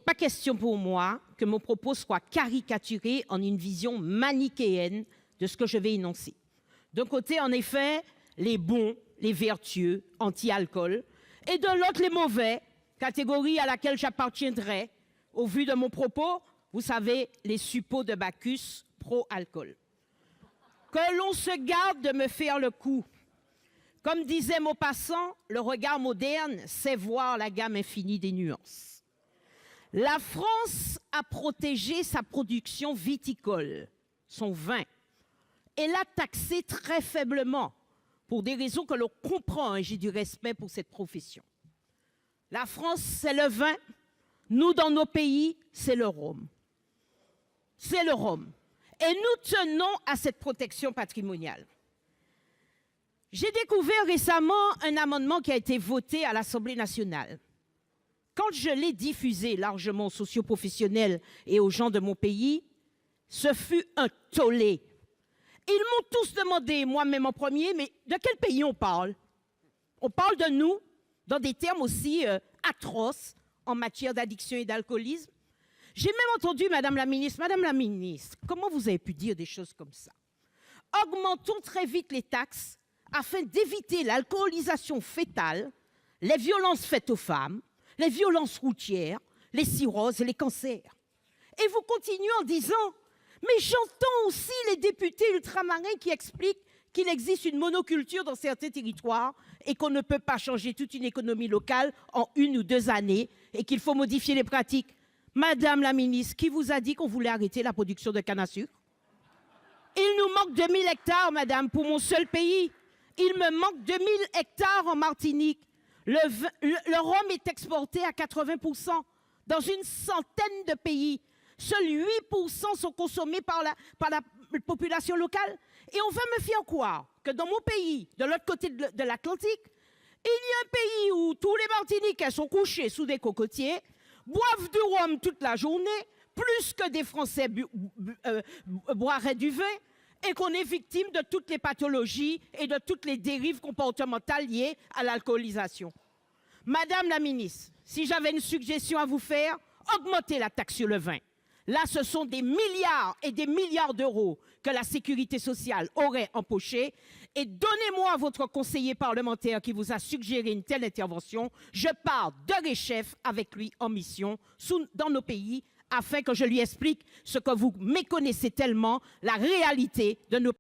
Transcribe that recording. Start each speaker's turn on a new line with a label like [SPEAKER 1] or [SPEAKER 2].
[SPEAKER 1] pas question pour moi que mon propos soit caricaturé en une vision manichéenne de ce que je vais énoncer. D'un côté, en effet, les bons, les vertueux, anti-alcool, et de l'autre, les mauvais, catégorie à laquelle j'appartiendrai, au vu de mon propos, vous savez, les suppôts de Bacchus pro-alcool. Que l'on se garde de me faire le coup. Comme disait Maupassant, le regard moderne sait voir la gamme infinie des nuances. La France a protégé sa production viticole, son vin, et l'a taxé très faiblement, pour des raisons que l'on comprend, et j'ai du respect pour cette profession. La France, c'est le vin. Nous, dans nos pays, c'est le rhum. C'est le rhum. Et nous tenons à cette protection patrimoniale. J'ai découvert récemment un amendement qui a été voté à l'Assemblée nationale. Quand je l'ai diffusé largement aux socioprofessionnels et aux gens de mon pays, ce fut un tollé. Ils m'ont tous demandé, moi-même en premier, mais de quel pays on parle? On parle de nous, dans des termes aussi atroces en matière d'addiction et d'alcoolisme. J'ai même entendu Madame la ministre, comment vous avez pu dire des choses comme ça? Augmentons très vite les taxes afin d'éviter l'alcoolisation fétale, les violences faites aux femmes, les violences routières, les cirrhoses et les cancers. Et vous continuez en disant, mais j'entends aussi les députés ultramarins qui expliquent qu'il existe une monoculture dans certains territoires et qu'on ne peut pas changer toute une économie locale en 1 ou 2 années et qu'il faut modifier les pratiques. Madame la ministre, qui vous a dit qu'on voulait arrêter la production de canne à sucre? Il nous manque 2000 hectares, madame, pour mon seul pays. Il me manque 2000 hectares en Martinique. Le rhum est exporté à 80% dans une centaine de pays. Seuls 8% sont consommés par la population locale. Et on va me faire croire que dans mon pays, de l'autre côté de l'Atlantique, il y a un pays où tous les Martiniquais sont couchés sous des cocotiers, boivent du rhum toute la journée, plus que des Français boiraient du vin, et qu'on est victime de toutes les pathologies et de toutes les dérives comportementales liées à l'alcoolisation. Madame la ministre, si j'avais une suggestion à vous faire, augmentez la taxe sur le vin. Là, ce sont des milliards et des milliards d'euros que la sécurité sociale aurait empochés. Et donnez-moi votre conseiller parlementaire qui vous a suggéré une telle intervention. Je pars de Rechef avec lui en mission dans nos pays afin que je lui explique ce que vous méconnaissez tellement, la réalité de nos